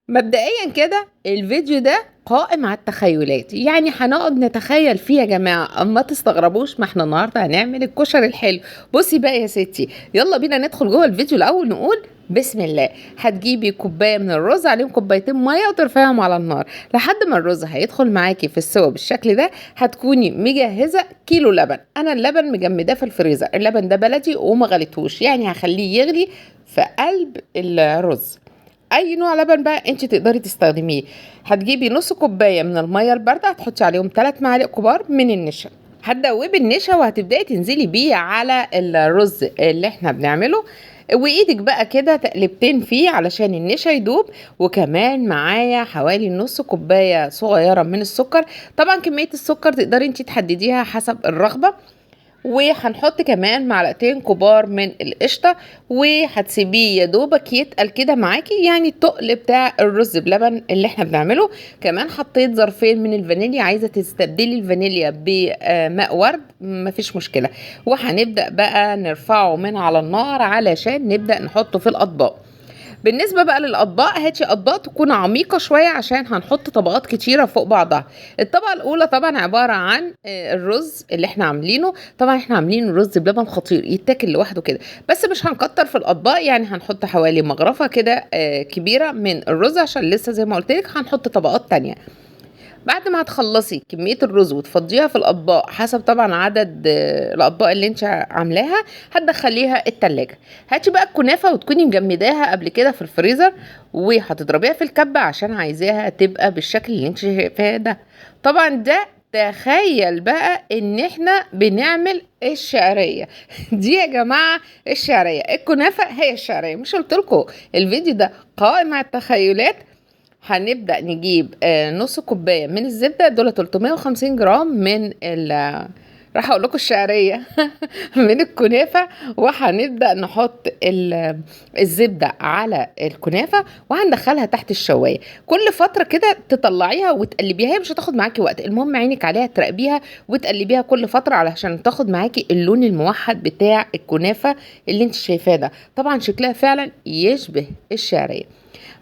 مبدئيا كده الفيديو ده قائم على التخيلات، يعني هنقعد نتخيل فيه يا جماعة، ما تستغربوش، ما احنا النهاردة هنعمل الكشري الحلو. بصي بقى يا ستي، يلا بينا ندخل جوه الفيديو. الأول نقول بسم الله. هتجيبي كوباية من الرز عليهم كوبايتين مية وترفعهم على النار لحد ما الرز هيدخل معاكي في السوا بالشكل ده. هتكوني مجهزة كيلو لبن. أنا اللبن مجمداه في الفريزر، اللبن ده بلدي وما غليتهوش، يعني هخليه يغلي في قلب الرز. اي نوع لبن بقى انت تقدري تستخدميه. هتجيبي نص كوبايه من الميه البارده، هتحطي عليهم 3 معالق كبار من النشا. هتدوبي النشا وهتبداي تنزلي بيه على الرز اللي احنا بنعمله، وايدك بقى كده تقلبتين فيه علشان النشا يدوب. وكمان معايا حوالي نص كوبايه صغيره من السكر. طبعا كميه السكر تقدري انت تحدديها حسب الرغبه. وهنحط كمان معلقتين كبار من القشطه، وهتسيبيه يا دوبك يتقل كده معاكي، يعني التقل بتاع الرز بلبن اللي احنا بنعمله. كمان حطيت ظرفين من الفانيليا، عايزه تستبدلي الفانيليا بماء ورد مفيش مشكله. وهنبدا بقى نرفعه من على النار علشان نبدا نحطه في الاطباق. بالنسبة بقى للأطباق، هاتي أطباق تكون عميقة شوية عشان هنحط طبقات كتيرة فوق بعضها. الطبقة الأولى طبعا عبارة عن الرز اللي احنا عاملينه. طبعا احنا عاملين رز بلبن خطير يتاكل لوحده كده، بس مش هنكتر في الأطباق، يعني هنحط حوالي مغرفة كده كبيرة من الرز عشان لسه زي ما قلت لك هنحط طبقات تانية. بعد ما هتخلصي كمية الرز وتفضيها في الأطباق حسب طبعا عدد الأطباق اللي انت عاملاها، هتدخليها التلاجة. هاتي بقى الكنافة وتكوني مجمداها قبل كده في الفريزر، وهتضربيها في الكبة عشان عايزاها تبقى بالشكل اللي انت شايفاه ده. طبعا ده تخيل بقى ان احنا بنعمل الشعرية دي يا جماعة. الشعرية الكنافة هي الشعرية، مش قلتلكوا الفيديو ده قائم على التخيلات. هنبدأ نجيب نص كوباية من الزبدة، دول 350 جرام من راح اقول لكم الشعرية من الكنافة. وهنبدأ نحط الزبدة على الكنافة وهندخلها تحت الشواية. كل فترة كده تطلعيها وتقلبيها، هي مش هتاخد معاكي وقت، المهم عينك عليها تراقبيها وتقلبيها كل فترة علشان تاخد معاكي اللون الموحد بتاع الكنافة اللي انت شايفاه ده. طبعا شكلها فعلا يشبه الشعرية.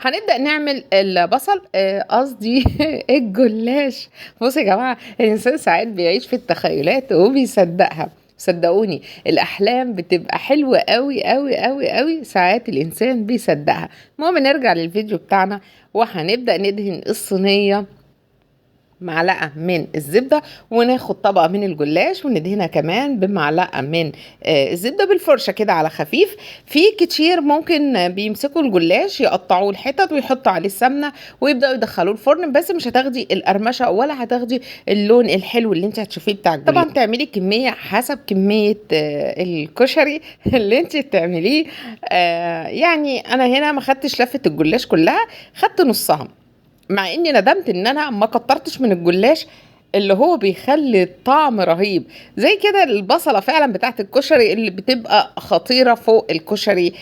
هنبدأ نعمل البصل قصدي الجلاش. بصوا يا جماعة، الإنسان ساعات بيعيش في التخيلات وبيصدقها. صدقوني الأحلام بتبقى حلوة قوي قوي قوي قوي، ساعات الإنسان بيصدقها. المهم نرجع للفيديو بتاعنا، وهنبدأ ندهن الصينية معلقة من الزبدة، وناخد طبقة من الجلاش وندهنها كمان بمعلقة من الزبدة بالفرشة كده على خفيف. في كتير ممكن بيمسكوا الجلاش يقطعوه الحتت ويحطوا عليه السمنة ويبدأوا يدخلوه الفرن، بس مش هتاخدي القرمشة ولا هتاخدي اللون الحلو اللي انت هتشوفيه بتاع الجلاش. طبعا تعملي كمية حسب كمية الكشري اللي انت بتعمليه. يعني انا هنا ما خدتش لفة الجلاش كلها، خدت نصها، مع اني ندمت ان انا ما كترتش من الجلاش اللي هو بيخلي الطعم رهيب. زي كده البصلة فعلا بتاعت الكشري اللي بتبقى خطيرة فوق الكشري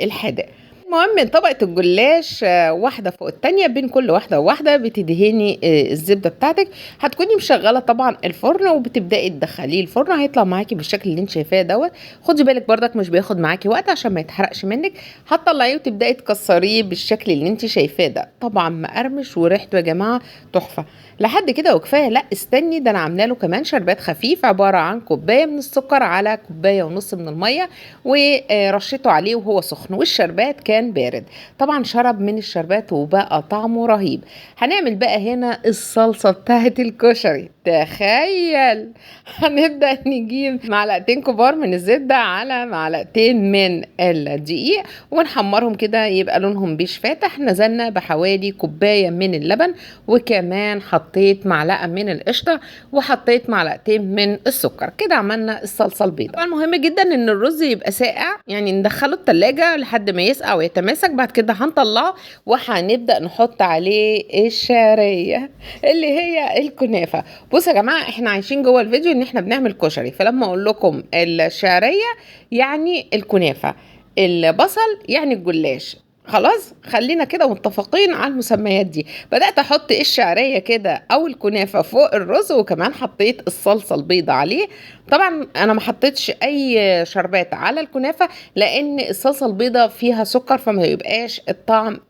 الحادق. المهم طبقة الجلاش واحدة فوق التانية، بين كل واحدة وواحدة بتدهني الزبدة بتاعتك. هتكوني مشغلة طبعا الفرن وبتبدأي تدخليه الفرن، هيطلع معاكي بالشكل اللي انت شايفاه دوت. خدي بالك برضك مش بياخد معاكي وقت عشان ما يتحرقش منك. هتطلعيه وتبدأي تكسريه بالشكل اللي انت شايفاه ده، طبعا مقرمش وريحته يا جماعة تحفة. لحد كده وكفايه؟ لا استني، ده انا عامله له كمان شربات خفيف عباره عن كوبايه من السكر على كوبايه ونص من الميه، ورشيته عليه وهو سخن، والشربات كان بارد. طبعا شرب من الشربات وبقى طعمه رهيب. هنعمل بقى هنا الصلصه بتاعت الكشري. تخيل هنبدا نجيب معلقتين كبار من الزبده على معلقتين من الدقيق ونحمرهم كده يبقى لونهم بيش فاتح. نزلنا بحوالي كوبايه من اللبن، وكمان حطيت معلقه من القشطه، وحطيت معلقتين من السكر. كده عملنا الصلصه البيضاء. طبعا مهم جدا ان الرز يبقى ساقع، يعني ندخله التلاجة لحد ما يسقع ويتماسك. بعد كده هنطلعه وهنبدا نحط عليه الشعريه اللي هي الكنافه. بصوا يا جماعه، احنا عايشين جوه الفيديو ان احنا بنعمل كشري، فلما اقول لكم الشعريه يعني الكنافه، البصل يعني الجلاش، خلاص خلينا كده متفقين على المسميات دي. بدأت احط الشعرية كده او الكنافة فوق الرز، وكمان حطيت الصلصة البيضة عليه. طبعا انا ما حطيتش اي شربات على الكنافة لان الصلصة البيضة فيها سكر، فما يبقاش الطعم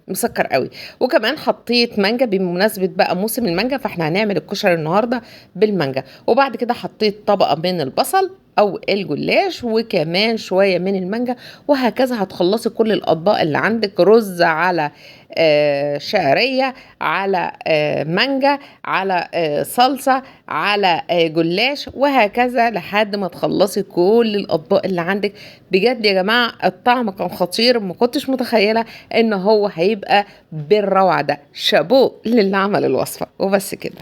مسكر قوي. وكمان حطيت مانجا بمناسبة بقى موسم المانجا، فاحنا هنعمل الكشري النهاردة بالمانجا. وبعد كده حطيت طبقة من البصل او الجلاش، وكمان شوية من المانجا. وهكذا هتخلصي كل الاطباق اللي عندك، رز على شعرية على مانجا على صلصة على جلاش، وهكذا لحد ما تخلصي كل الاطباق اللي عندك. بجد يا جماعة الطعم كان خطير، ما كنتش متخيلة ان هو هيبقى بالروعة ده. شابوه للي عمل الوصفة. وبس كده.